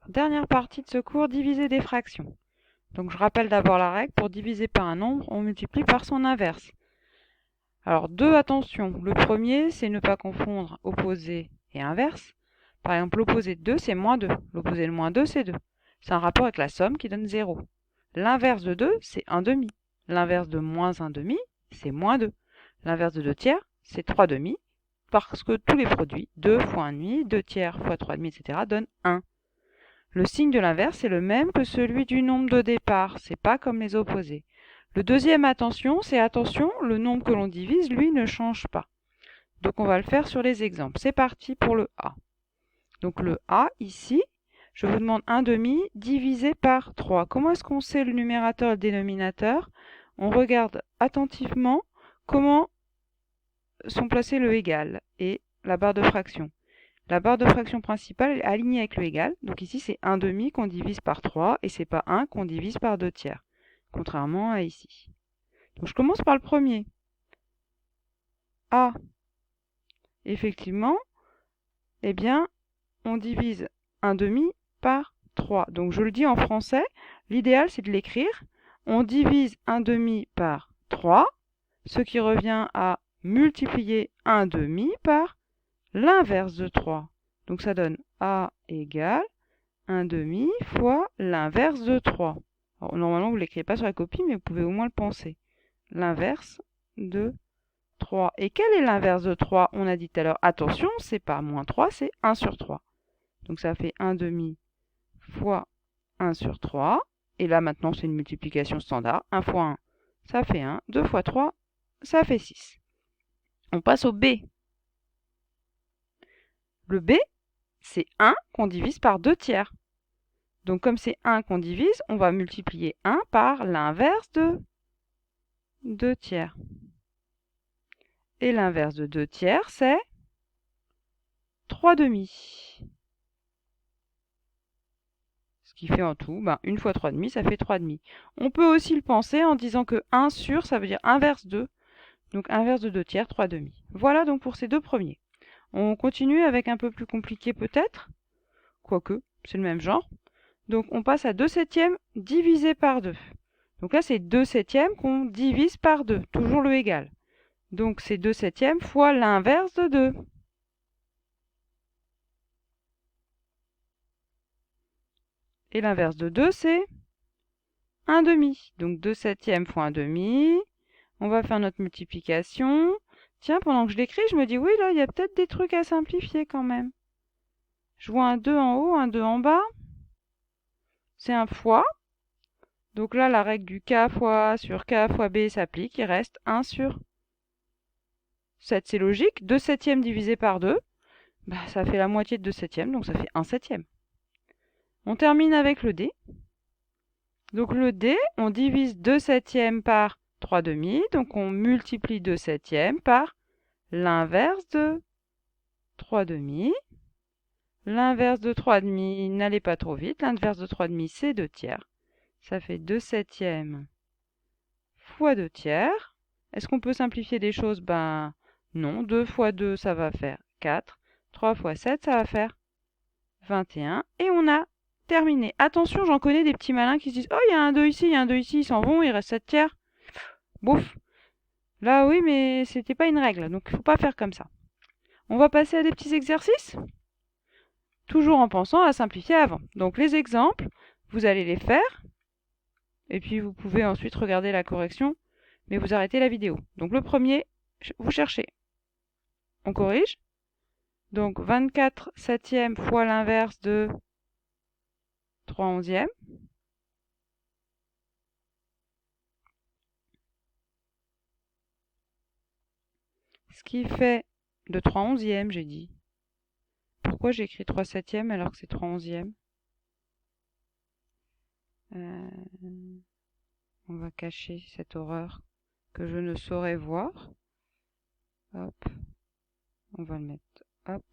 dernière partie de ce cours, diviser des fractions. Donc je rappelle d'abord la règle, pour diviser par un nombre, on multiplie par son inverse. Alors attention, le premier, c'est ne pas confondre opposé et inverse. Par exemple, l'opposé de 2, c'est moins 2. L'opposé de moins 2, c'est 2. C'est un rapport avec la somme qui donne 0. L'inverse de 2, c'est 1 demi. L'inverse de moins 1 demi, c'est moins 2. L'inverse de 2 tiers, c'est 3 demi, parce que tous les produits, 2 fois 1 demi, 2 tiers fois 3 demi, etc., donnent 1. Le signe de l'inverse est le même que celui du nombre de départ, c'est pas comme les opposés. Le deuxième attention, le nombre que l'on divise, lui, ne change pas. Donc on va le faire sur les exemples. C'est parti pour le A. Donc le A, ici, je vous demande 1 demi divisé par 3. Comment est-ce qu'on sait le numérateur et le dénominateur? On regarde attentivement comment sont placés le égal et la barre de fraction. La barre de fraction principale est alignée avec le égal. Donc ici, c'est 1 demi qu'on divise par 3 et c'est pas 1 qu'on divise par 2 tiers, contrairement à ici. Donc je commence par le premier. A. Effectivement, eh bien, on divise 1 demi par 3. Donc je le dis en français, l'idéal c'est de l'écrire. On divise 1 demi par 3, ce qui revient à multiplier 1 demi par l'inverse de 3. Donc ça donne A égale 1 demi fois l'inverse de 3. Alors, normalement, vous ne l'écrivez pas sur la copie, mais vous pouvez au moins le penser. L'inverse de 3. Et quel est l'inverse de 3? On a dit tout à l'heure, attention, c'est pas moins 3, c'est 1 sur 3. Donc ça fait 1 demi fois 1 sur 3. Et là, maintenant, c'est une multiplication standard. 1 fois 1, ça fait 1. 2 fois 3, ça fait 6. On passe au B. Le B, c'est 1 qu'on divise par 2 tiers. Donc comme c'est 1 qu'on divise, on va multiplier 1 par l'inverse de 2 tiers. Et l'inverse de 2 tiers, c'est 3 demi. Ce qui fait en tout, 1 fois 3 demi, ça fait 3 demi. On peut aussi le penser en disant que 1 sur, ça veut dire inverse 2. Donc inverse de 2 tiers, 3 demi. Voilà donc pour ces deux premiers. On continue avec un peu plus compliqué peut-être, quoique, c'est le même genre. Donc on passe à 2 septièmes divisé par 2. Donc là, c'est 2 septièmes qu'on divise par 2, toujours le égal. Donc c'est 2 septièmes fois l'inverse de 2. Et l'inverse de 2, c'est 1 demi. Donc 2 septièmes fois 1 demi. On va faire notre multiplication. Tiens, pendant que je l'écris, je me dis, oui, là, il y a peut-être des trucs à simplifier quand même. Je vois un 2 en haut, un 2 en bas. C'est un fois. Donc là, la règle du k fois A sur k fois B s'applique. Il reste 1 sur 7. C'est logique. 2 septièmes divisé par 2, ça fait la moitié de 2 septièmes, donc ça fait 1 septième. On termine avec le D. Donc le D, on divise 2 septièmes par 3 demi, donc on multiplie 2 septièmes par l'inverse de 3 demi. L'inverse de 3 demi, n'allez pas trop vite, l'inverse de 3 demi, c'est 2 tiers. Ça fait 2 septièmes fois 2 tiers. Est-ce qu'on peut simplifier des choses? Non, 2 fois 2, ça va faire 4. 3 fois 7, ça va faire 21. Et on a terminé. Attention, j'en connais des petits malins qui se disent « Oh, il y a un 2 ici, il y a un 2 ici, ils s'en vont, il reste 7 tiers. » Bouf. Là, oui, mais c'était pas une règle, donc il ne faut pas faire comme ça. On va passer à des petits exercices, toujours en pensant à simplifier avant. Donc les exemples, vous allez les faire, et puis vous pouvez ensuite regarder la correction, mais vous arrêtez la vidéo. Donc le premier, vous cherchez. On corrige. Donc 24 septièmes fois l'inverse de 3 onzièmes. Ce qui fait de 3 onzièmes, j'ai dit. Pourquoi j'ai écrit 3 septièmes alors que c'est 3 onzièmes? On va cacher cette horreur que je ne saurais voir. Hop. On va le mettre, hop.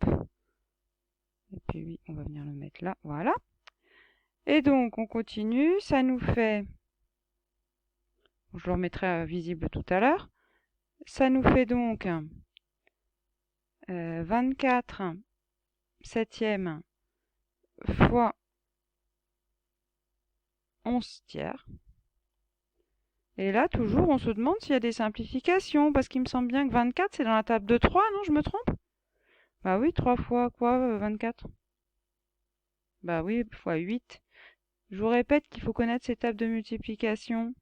Et puis oui, on va venir le mettre là, voilà. Et donc, on continue, ça nous fait... Je le remettrai visible tout à l'heure. Ça nous fait donc 24 septièmes fois 11 tiers. Et là, toujours, on se demande s'il y a des simplifications, parce qu'il me semble bien que 24, c'est dans la table de 3, non, je me trompe? Bah oui, 3 fois quoi, 24? Bah oui, fois 8. Je vous répète qu'il faut connaître ces tables de multiplication.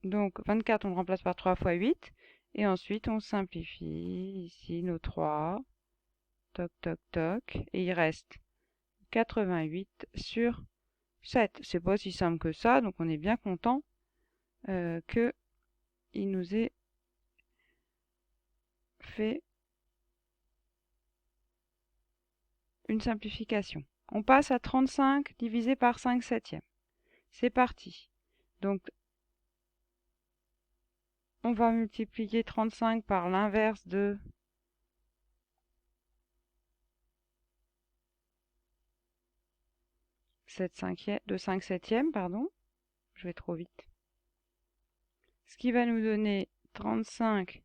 Donc 24, on le remplace par 3 fois 8. Et ensuite, on simplifie ici nos 3. Toc, toc, toc. Et il reste 88 sur 7. C'est pas si simple que ça, donc on est bien content qu'il nous ait fait une simplification. On passe à 35 divisé par 5 septièmes. C'est parti. Donc, on va multiplier 35 par l'inverse de 5 septièmes, pardon. Je vais trop vite. Ce qui va nous donner 35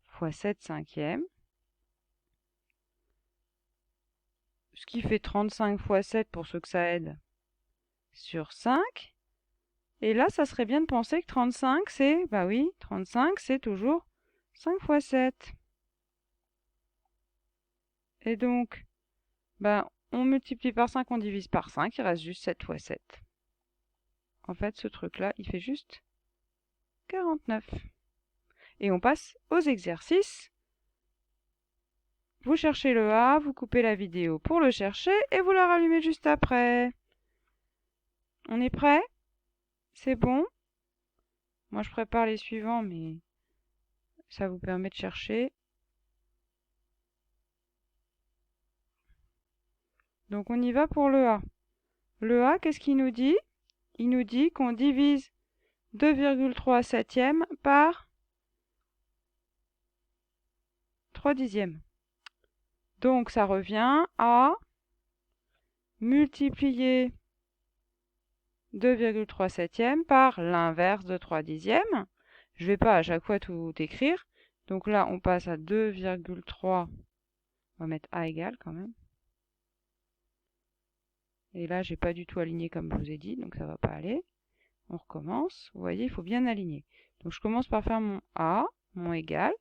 fois 7 cinquièmes. Ce qui fait 35 fois 7 pour ceux que ça aide sur 5. Et là, ça serait bien de penser que 35, c'est, bah oui, 35, c'est toujours 5 fois 7. Et donc, bah, on multiplie par 5, on divise par 5, il reste juste 7 fois 7. En fait, ce truc-là, il fait juste 49. Et on passe aux exercices. Vous cherchez le A, vous coupez la vidéo pour le chercher et vous la rallumez juste après. On est prêt? C'est bon? Moi, je prépare les suivants, mais ça vous permet de chercher. Donc, on y va pour le A. Le A, qu'est-ce qu'il nous dit? Il nous dit qu'on divise 2,3 septièmes par 3 dixièmes. Donc, ça revient à multiplier 2,3 septièmes par l'inverse de 3 dixièmes. Je ne vais pas à chaque fois tout écrire. Donc là, on passe à 2,3. On va mettre A égale quand même. Et là, j'ai pas du tout aligné comme je vous ai dit, donc ça va pas aller. On recommence. Vous voyez, il faut bien aligner. Donc je commence par faire mon A, mon égal.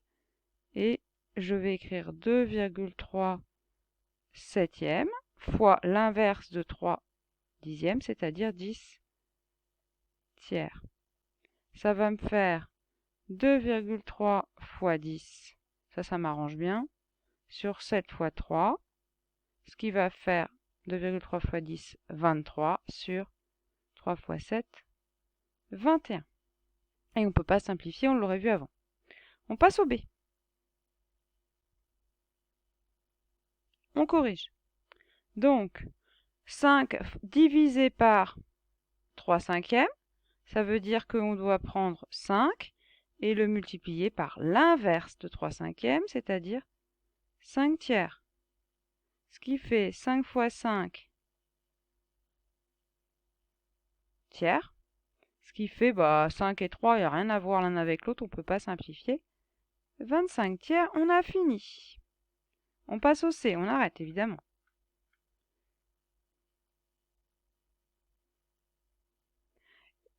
Et je vais écrire 2,3 septièmes fois l'inverse de 3 dixièmes, c'est-à-dire 10 tiers. Ça va me faire 2,3 fois 10, ça m'arrange bien, sur 7 fois 3, ce qui va faire 2,3 fois 10, 23, sur 3 fois 7, 21. Et on ne peut pas simplifier, on l'aurait vu avant. On passe au B. On corrige. Donc, 5 divisé par 3 cinquièmes, ça veut dire qu'on doit prendre 5 et le multiplier par l'inverse de 3 cinquièmes, c'est-à-dire 5 tiers. Ce qui fait 5 fois 5 tiers. Ce qui fait 5 et 3, il n'y a rien à voir l'un avec l'autre, on ne peut pas simplifier. 25 tiers, on a fini. On passe au C, on arrête évidemment.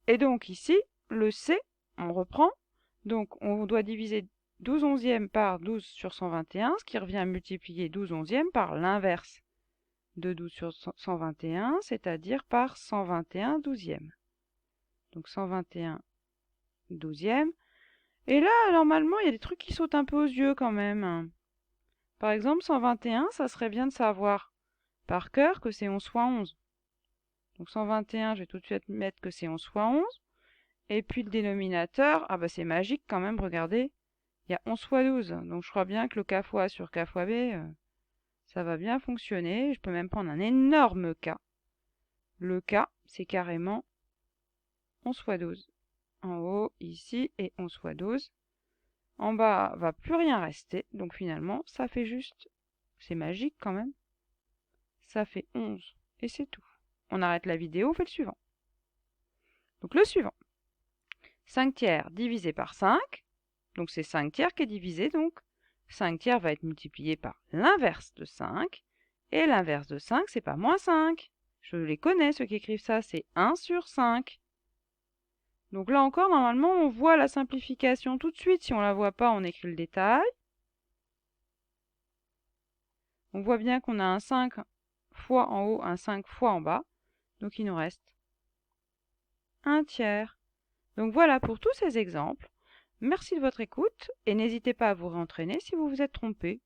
Et donc ici, le C, on reprend. Donc on doit diviser 12 onzièmes par 12 sur 121, ce qui revient à multiplier 12 onzièmes par l'inverse de 12 sur 121, c'est-à-dire par 121 douzièmes. Donc 121 douzièmes. Et là, normalement, il y a des trucs qui sautent un peu aux yeux quand même. Par exemple, 121, ça serait bien de savoir par cœur que c'est 11 fois 11. Donc 121, je vais tout de suite mettre que c'est 11 fois 11. Et puis le dénominateur, c'est magique quand même, regardez. Il y a 11 fois 12. Donc je crois bien que le K fois A sur K fois B, ça va bien fonctionner. Je peux même prendre un énorme K. Le K, c'est carrément 11 fois 12. En haut, ici, et 11 fois 12. En bas, va plus rien rester. Donc finalement, ça fait juste... C'est magique quand même. Ça fait 11. Et c'est tout. On arrête la vidéo, on fait le suivant. Donc le suivant. 5 tiers divisé par 5. Donc c'est 5 tiers qui est divisé. Donc 5 tiers va être multiplié par l'inverse de 5. Et l'inverse de 5, c'est pas moins 5. Je les connais, ceux qui écrivent ça, c'est 1 sur 5. Donc là encore, normalement, on voit la simplification tout de suite. Si on ne la voit pas, on écrit le détail. On voit bien qu'on a un 5 fois en haut, un 5 fois en bas. Donc il nous reste un tiers. Donc voilà pour tous ces exemples. Merci de votre écoute et n'hésitez pas à vous réentraîner si vous vous êtes trompé.